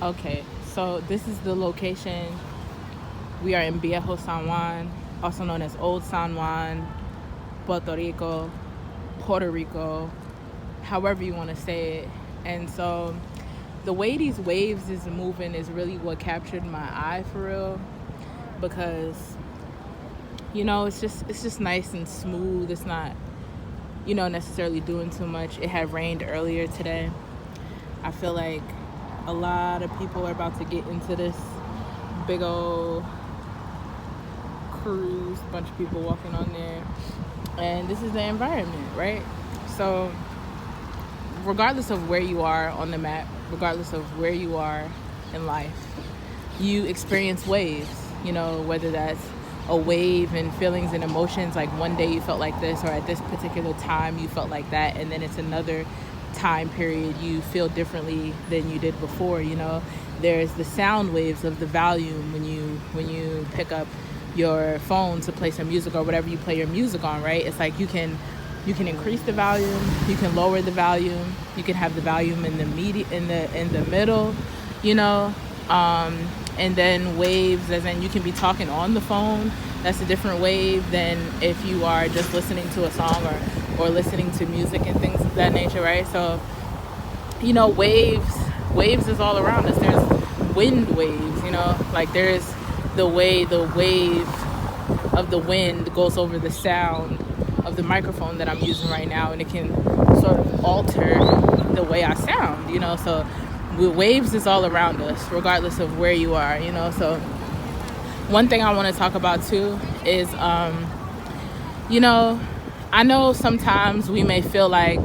Okay, so this is the location. We are in Viejo San Juan, also known as Old San Juan, Puerto Rico, however you want to say it. And so the way these waves is moving is really what captured my eye for real, because it's just nice and smooth. It's not necessarily doing too much. It had rained earlier today. I feel like a lot of people are about to get into this big old cruise, bunch of people walking on there, and this is the environment, right? So regardless of where you are on the map, regardless of where you are in life, you experience waves, whether that's a wave and feelings and emotions, like one day you felt like this, or at this particular time you felt like that, and then it's another time period you feel differently than you did before. There's the sound waves of the volume when you pick up your phone to play some music or whatever you play your music on, right? It's like you can increase the volume, you can lower the volume, you can have the volume in the middle, and then waves, as in you can be talking on the phone. That's a different wave than if you are just listening to a song or listening to music and things of that nature, right? So waves is all around us. There's wind waves, like there's the way the wave of the wind goes over the sound of the microphone that I'm using right now, and it can sort of alter the way I sound, so waves is all around us regardless of where you are. So one thing I want to talk about too is I know sometimes we may feel like,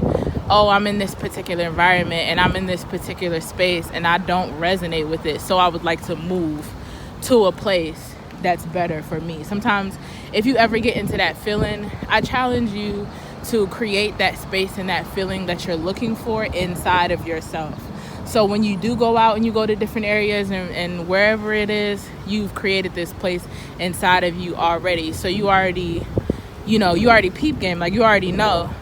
oh, I'm in this particular environment and I'm in this particular space and I don't resonate with it, so I would like to move to a place that's better for me. Sometimes if you ever get into that feeling, I challenge you to create that space and that feeling that you're looking for inside of yourself. So when you do go out and you go to different areas and wherever it is, you've created this place inside of you already. So you already peep game, like you already know,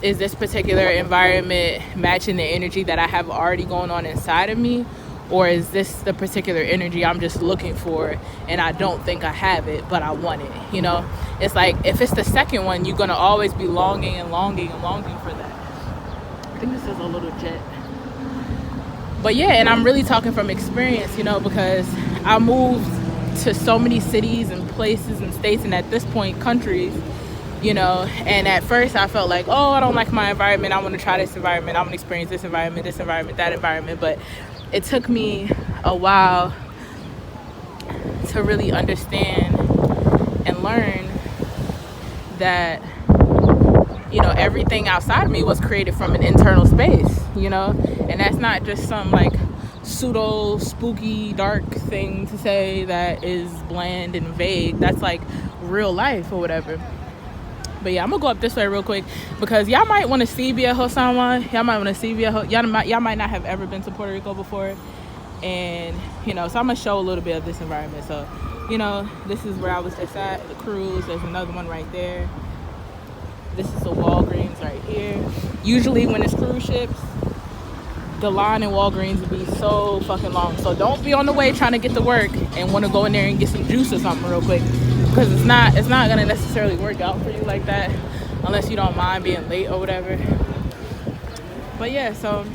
is this particular environment matching the energy that I have already going on inside of me? Or is this the particular energy I'm just looking for and I don't think I have it, but I want it, It's like, if it's the second one, you're going to always be longing and longing and longing for that. I think this is a little jet. But yeah, and I'm really talking from experience, because I moved to so many cities and places and states, and at this point, countries, and at first I felt like, oh, I don't like my environment. I want to try this environment. I want to experience this environment, that environment. But it took me a while to really understand and learn that, everything outside of me was created from an internal space, and that's not just some like pseudo spooky dark thing to say that is bland and vague. That's like real life or whatever. But yeah, I'm gonna go up this way real quick because y'all might want to see Viejo San Juan. Y'all might want to see Viejo. Y'all might not have ever been to Puerto Rico before, and so I'm gonna show a little bit of this environment. So this is where I was just at the cruise. There's another one right there. This is a Walgreens right here. Usually when it's cruise ships, the line in Walgreens will be so fucking long. So don't be on the way trying to get to work and want to go in there and get some juice or something real quick, because it's not gonna necessarily work out for you like that unless you don't mind being late or whatever. But yeah, so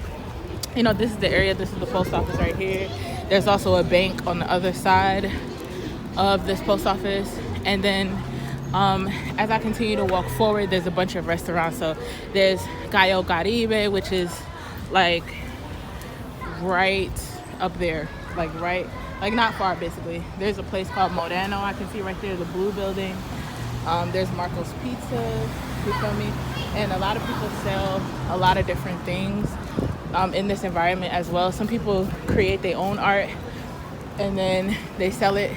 this is the area. This is the post office right here. There's also a bank on the other side of this post office, and then as I continue to walk forward, there's a bunch of restaurants. So there's Gallo Caribe, which is like right up there, like not far basically. There's a place called Mondae I can see right there, the blue building. There's Marco's Pizza, you feel me? And a lot of people sell a lot of different things in this environment as well. Some people create their own art and then they sell it,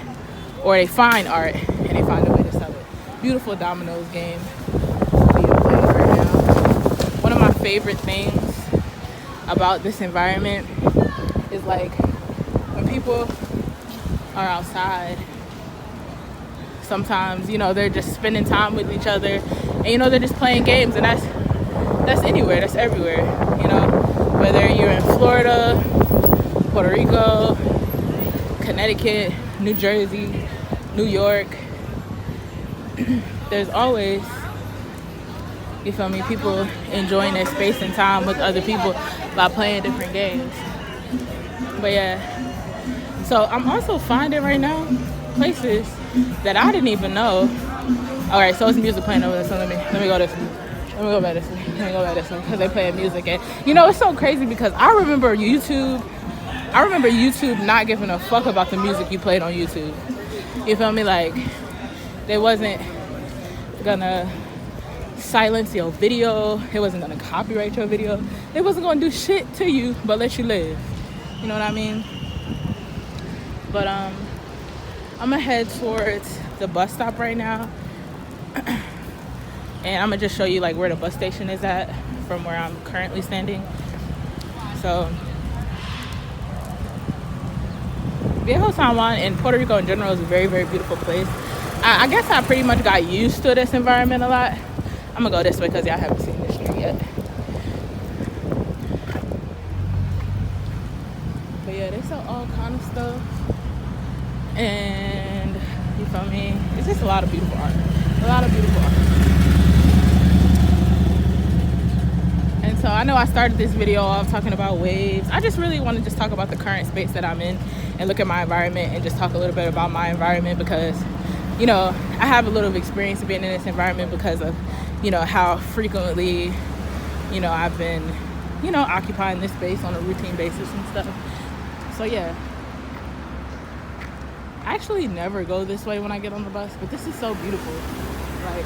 or they find art and they find a way to sell it. Beautiful dominoes game being played right now. One of my favorite things about this environment is like when people are outside, sometimes they're just spending time with each other, and they're just playing games, and that's anywhere, that's everywhere. Whether you're in Florida Puerto Rico, Connecticut, New Jersey, New York, there's always, you feel me, people enjoying their space and time with other people by playing different games. But yeah, so I'm also finding right now places that I didn't even know. All right, so it's music playing over there, so let me go this way. Let me go back this way because they playing music. And you know, it's so crazy because I remember YouTube not giving a fuck about the music you played on YouTube. You feel me? Like, they wasn't gonna silence your video. It wasn't gonna copyright your video. It wasn't gonna do shit to you but let you live. You know what I mean? But I'm gonna head towards the bus stop right now. And I'm gonna just show you like where the bus station is at from where I'm currently standing. So Viejo San Juan and Puerto Rico in general is a very, very beautiful place. I guess I pretty much got used to this environment a lot. I'm gonna go this way because y'all haven't seen this street yet. But yeah, they sell all kind of stuff. And you feel me? It's just a lot of beautiful art. A lot of beautiful art. And so I know I started this video off talking about waves. I just really want to just talk about the current space that I'm in and look at my environment and just talk a little bit about my environment because, you know, I have a little experience of being in this environment because of, you know, how frequently, you know, I've been, you know, occupying this space on a routine basis and stuff. So yeah, I actually never go this way when I get on the bus, but this is so beautiful. Like,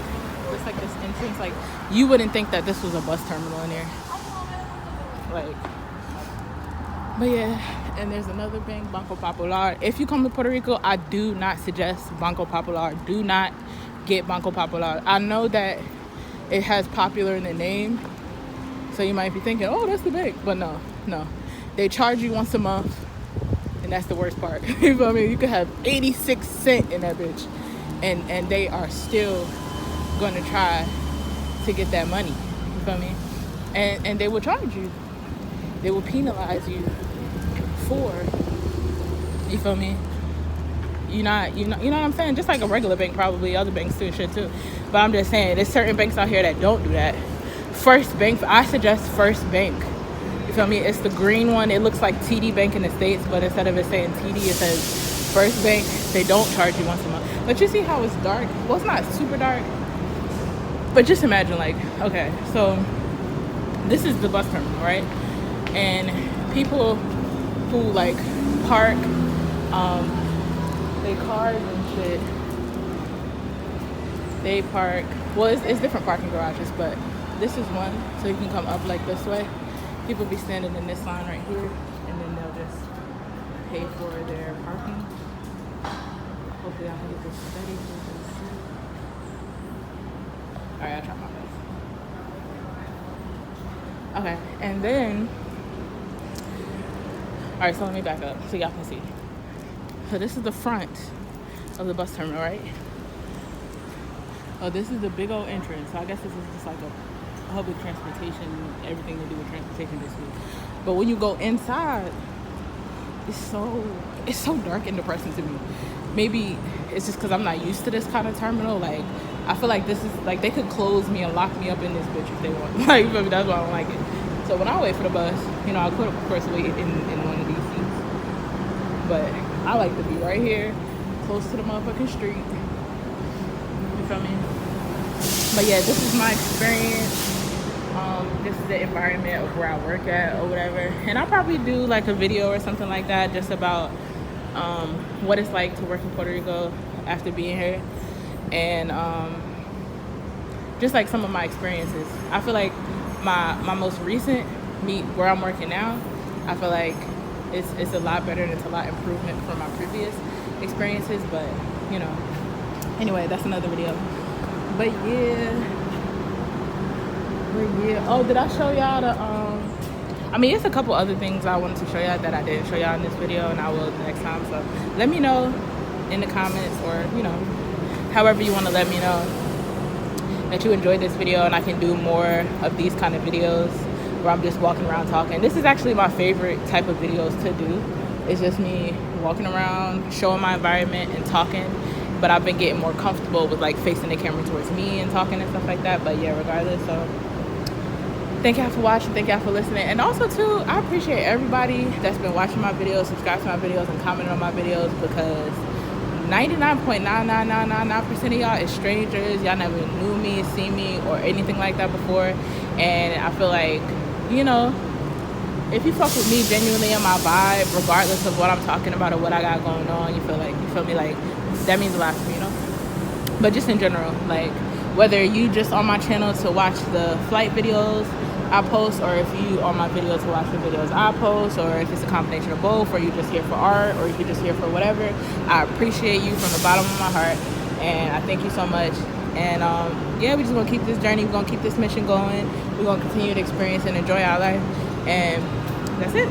just like this entrance, like you wouldn't think that this was a bus terminal in here. Like, but yeah, and there's another bank, Banco Popular. If you come to Puerto Rico, I do not suggest Banco Popular. Do not get Banco Popular. I know that it has popular in the name, so you might be thinking, oh, that's the bank, but no. They charge you once a month, and that's the worst part. You feel me? You could have 86 cents in that bitch, and they are still going to try to get that money. You feel me? And they will charge you. They will penalize you for, you feel me? You know what I'm saying? Just like a regular bank, probably other banks do shit too. But I'm just saying, there's certain banks out here that don't do that. First Bank, I suggest First Bank. You feel me? It's the green one. It looks like TD Bank in the States, but instead of it saying TD, it says First Bank. They don't charge you once a month. But you see how it's dark? Well, it's not super dark, but just imagine, like, okay, so this is the bus terminal, right? And people who like park they cars and shit, they park, well, it's different parking garages, but this is one, so you can come up like this way. People be standing in this line right here, and then they'll just pay for their parking. Hopefully I can get this steady so you can see. Alright, I'll try my best. Okay, and then, alright, so let me back up so y'all can see. So this is the front of the bus terminal, right? Oh, this is the big old entrance. So I guess this is just like a public transportation, everything to do with transportation this week. But when you go inside, it's so dark and depressing to me. Maybe it's just because I'm not used to this kind of terminal. Like, I feel like this is like they could close me and lock me up in this bitch if they want. Like, that's why I don't like it. So when I wait for the bus, you know, I could of course wait in one of these seats. But I like to be right here, close to the motherfucking street. You feel me? But yeah, this is my experience. This is the environment of where I work at or whatever. And I'll probably do like a video or something like that just about what it's like to work in Puerto Rico after being here. And just like some of my experiences. I feel like my most recent where I'm working now, I feel like it's a lot better and it's a lot improvement from my previous experiences. But you know, anyway, that's another video. But yeah. Oh, did I show y'all the I mean, it's a couple other things I wanted to show y'all that I didn't show y'all in this video, and I will next time. So let me know in the comments, or you know, however you want to let me know that you enjoyed this video and I can do more of these kind of videos where I'm just walking around talking. This is actually my favorite type of videos to do. It's just me walking around, showing my environment and talking. But I've been getting more comfortable with like facing the camera towards me and talking and stuff like that. But yeah, regardless, so thank y'all for watching, thank y'all for listening. And also too, I appreciate everybody that's been watching my videos, subscribing to my videos, and commenting on my videos, because 99.99999% of y'all is strangers. Y'all never knew me, seen me, or anything like that before. And I feel like, you know, if you fuck with me genuinely in my vibe, regardless of what I'm talking about or what I got going on, you feel me, like that means a lot to me, you know. But just in general, like whether you just on my channel to watch the flight videos I post, or if you on my videos to watch the videos I post, or if it's a combination of both, or you just here for art, or if you just here for whatever, I appreciate you from the bottom of my heart, and I thank you so much. And yeah, we just gonna keep this journey, we're gonna keep this mission going, we're gonna continue to experience and enjoy our life, and that's it.